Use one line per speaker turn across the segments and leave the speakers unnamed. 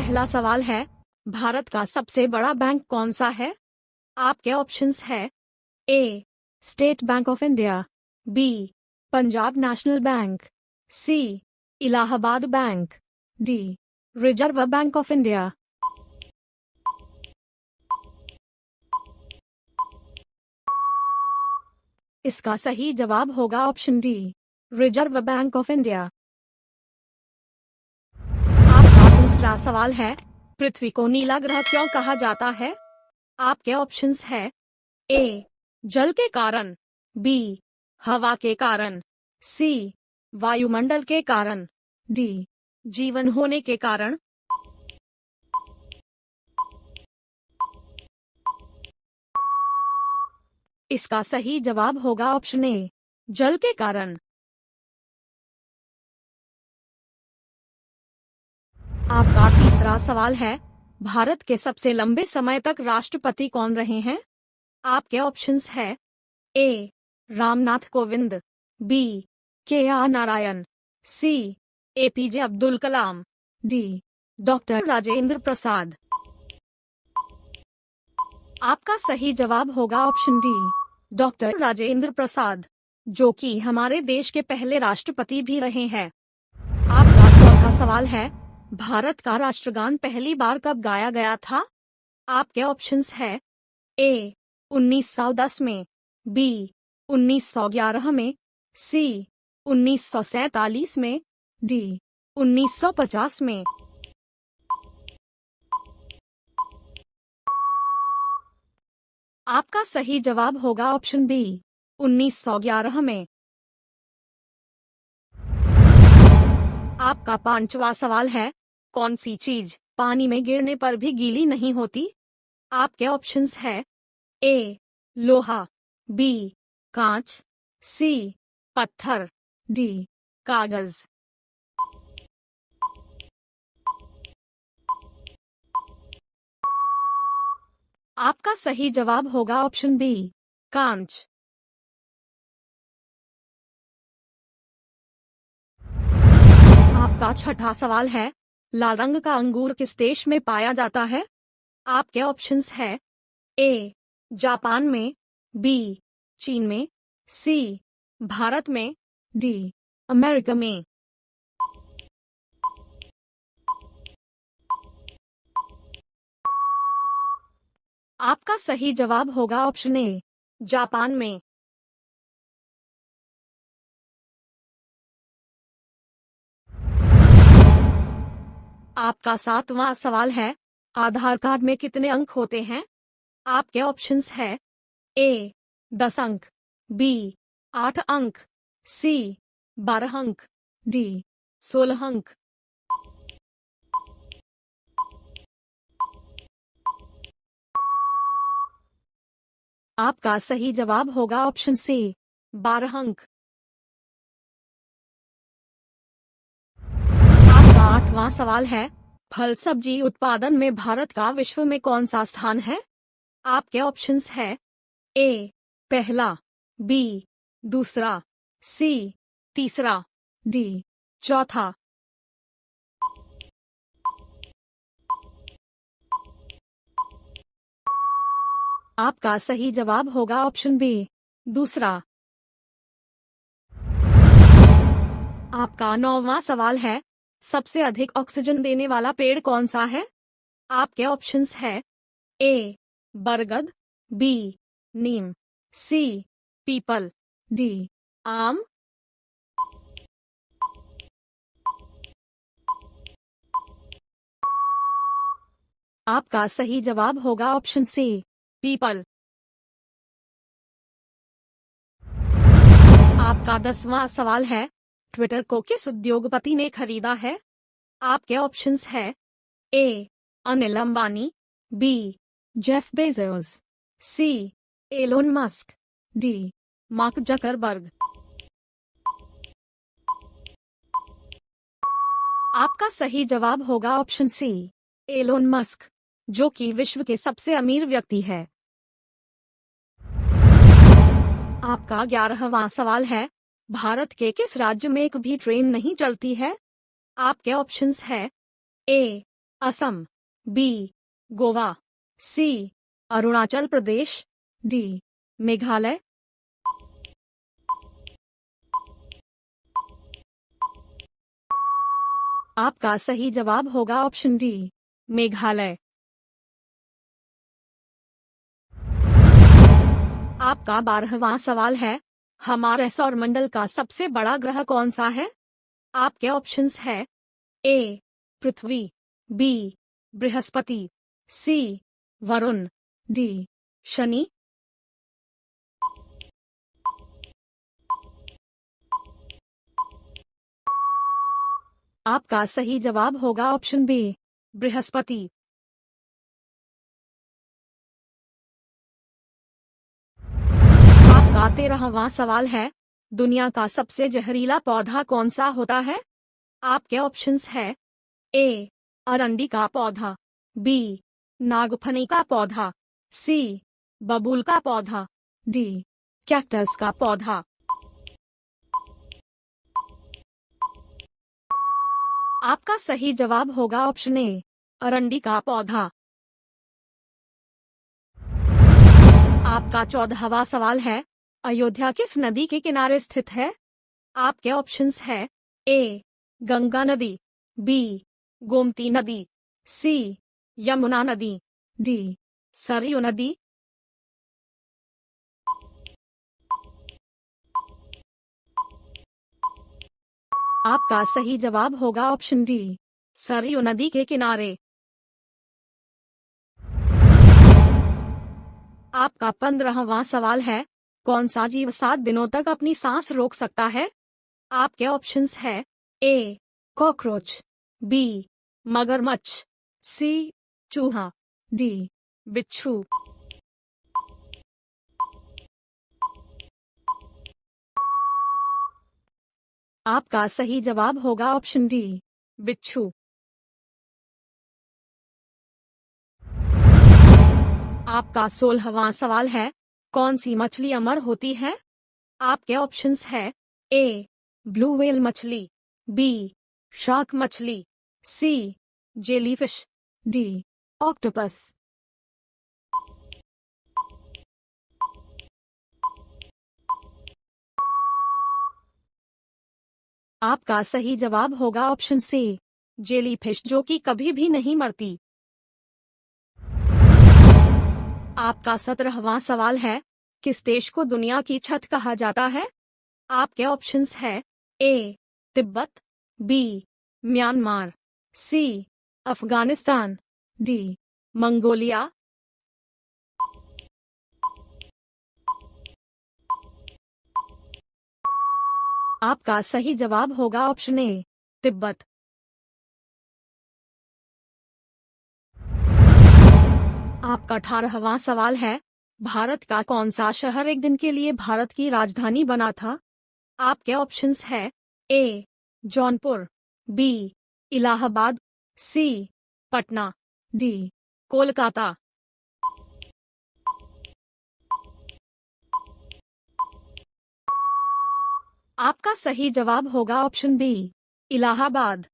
पहला सवाल है, भारत का सबसे बड़ा बैंक कौन सा है? आपके ऑप्शंस है A. State Bank of India, B. Punjab National Bank, C. Allahabad Bank, D. Reserve Bank of India. इसका सही जवाब होगा option D, Reserve Bank of India. आपका दूसरा सवाल है, पृथ्वी को नीला ग्रह क्यों कहा जाता है? आपके ऑप्शंस है ए. जल के कारण, बी. हवा के कारण, सी. वायुमंडल के कारण, डी. जीवन होने के कारण। इसका सही जवाब होगा ऑप्शन ए, जल के कारण। आपका तीसरा सवाल है, भारत के सबसे लंबे समय तक राष्ट्रपति कौन रहे हैं? आपके ऑप्शंस है ए. रामनाथ कोविंद, बी. के. नारायण, सी. APJ Abdul Kalam, D. Doctor Rajendra Prasad. आपका सही जवाब होगा option D, doctor Rajendra Prasad, जो कि हमारे देश के पहले राष्ट्रपति भी रहे हैं। आपका चौथा सवाल है, भारत का राष्ट्रगान पहली बार कब गाया गया था? आपके ऑप्शंस है ए. 1910 में, बी. 1911 में, सी. 1947 में, डी. 1950 में। आपका सही जवाब होगा ऑप्शन बी, 1911 में। आपका पांचवा सवाल है, कौन सी चीज पानी में गिरने पर भी गीली नहीं होती? आपके ऑप्शंस है ए. लोहा, बी. कांच, सी. पत्थर, डी. कागज। आपका सही जवाब होगा ऑप्शन बी, कांच। आपका छठा सवाल है, लाल रंग का अंगूर किस देश में पाया जाता है? आपके ऑप्शंस है ए. जापान में, बी. चीन में, सी. भारत में, डी. अमेरिका में। आपका सही जवाब होगा ऑप्शन ए, जापान में। आपका सातवां सवाल है, आधार कार्ड में कितने अंक होते हैं? आपके ऑप्शंस है ए. 10 अंक, बी. 8 अंक, सी. 12 अंक, डी. 16 अंक। आपका सही जवाब होगा ऑप्शन सी, 12 अंक। आपका आठवां सवाल है, फल सब्जी उत्पादन में भारत का विश्व में कौन सा स्थान है? आपके ऑप्शंस है ए. पहला, बी. दूसरा, सी. तीसरा, डी. चौथा। आपका सही जवाब होगा ऑप्शन बी, दूसरा। आपका नौवां सवाल है, सबसे अधिक ऑक्सीजन देने वाला पेड़ कौन सा है? आपके ऑप्शंस है ए. बरगद, बी. नीम, सी. पीपल, डी. आम। आपका सही जवाब होगा ऑप्शन सी, पीपल। आपका 10वां सवाल है, ट्विटर को किस उद्योगपति ने खरीदा है? आपके ऑप्शंस है A. Anil Ambani, B. Jeff Bezos, C. Elon Musk, D. Mark Zuckerberg. आपका सही जवाब होगा ऑप्शन सी, एलोन मस्क, जो कि विश्व के सबसे अमीर व्यक्ति है। आपका 11वां सवाल है, भारत के किस राज्य में एक भी ट्रेन नहीं चलती है? आपके ऑप्शंस है ए. असम, बी गोवा, सी अरुणाचल प्रदेश, डी मेघालय। आपका सही जवाब होगा ऑप्शन डी मेघालय। आपका 12वां सवाल है, हमारे सौरमंडल का सबसे बड़ा ग्रह कौन सा है? आपके ऑप्शंस है ए पृथ्वी, बी बृहस्पति, सी वरुण, डी शनि। आपका सही जवाब होगा ऑप्शन बी बृहस्पति। आपका 13वां सवाल है, दुनिया का सबसे जहरीला पौधा कौन सा होता है? आपके ऑप्शंस है ए अरंडी का पौधा, बी नागफनी का पौधा, सी बबूल का पौधा, डी कैक्टस का पौधा। आपका सही जवाब होगा ऑप्शन ए अरंडी का पौधा। आपका 14वां सवाल है, अयोध्या किस नदी के किनारे स्थित है? आपके ऑप्शंस है ए गंगा नदी, बी गोमती नदी, सी यमुना नदी, डी सरयू नदी। आपका सही जवाब होगा ऑप्शन डी सरयू नदी के किनारे। आपका 15वां सवाल है, कौन सा जीव 7 दिनों तक अपनी सांस रोक सकता है? आपके ऑप्शंस है ए कॉकरोच, बी मगरमच्छ, सी चूहा, डी बिच्छू। आपका सही जवाब होगा ऑप्शन डी बिच्छू। आपका 16वां सवाल है, कौन सी मछली अमर होती है? आपके ऑप्शंस है ए ब्लू व्हेल मछली, बी शार्क मछली, सी जेलीफिश, डी ऑक्टोपस। आपका सही जवाब होगा ऑप्शन सी जेलीफिश, जो कि कभी भी नहीं मरती। आपका 17वां सवाल है, किस देश को दुनिया की छत कहा जाता है? आपके ऑप्शंस है ए तिब्बत, बी म्यांमार, सी अफगानिस्तान, डी मंगोलिया। आपका सही जवाब होगा ऑप्शन ए तिब्बत। आपका 18वां सवाल है, भारत का कौन सा शहर एक दिन के लिए भारत की राजधानी बना था? आपके ऑप्शंस है ए जौनपुर, बी इलाहाबाद, सी पटना, डी कोलकाता। आपका सही जवाब होगा ऑप्शन बी इलाहाबाद।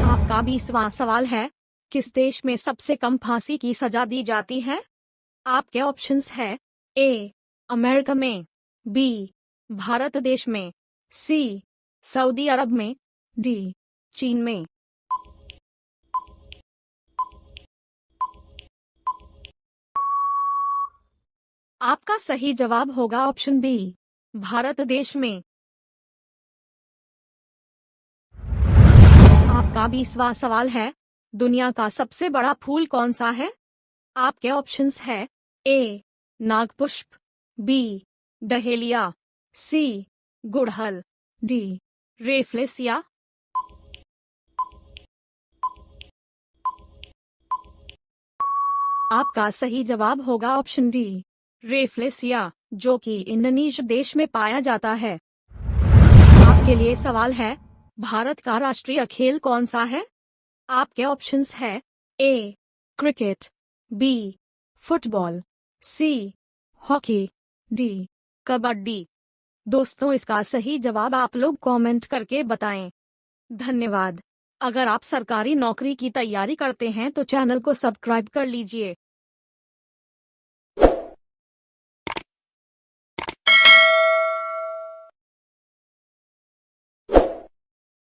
आपका 20वां सवाल है, किस देश में सबसे कम फांसी की सजा दी जाती है? आपके ऑप्शंस है ए अमेरिका में, बी भारत देश में, सी सऊदी अरब में, डी चीन में। आपका सही जवाब होगा ऑप्शन बी भारत देश में। आपका 20वां सवाल है, दुनिया का सबसे बड़ा फूल कौन सा है? आपके ऑप्शंस है ए नागपुष्प, बी डहेलिया, सी गुड़हल, डी रेफ्लेसिया। आपका सही जवाब होगा ऑप्शन डी रेफ्लेसिया, जो कि इंडोनेशिया देश में पाया जाता है। आपके लिए सवाल है, भारत का राष्ट्रीय खेल कौन सा है? आपके ऑप्शंस है A cricket, B football, C hockey, D kabaddi. दोस्तों, इसका सही जवाब आप लोग कमेंट करके बताएं। धन्यवाद। अगर आप सरकारी नौकरी की तैयारी करते हैं तो चैनल को सब्सक्राइब कर लीजिए।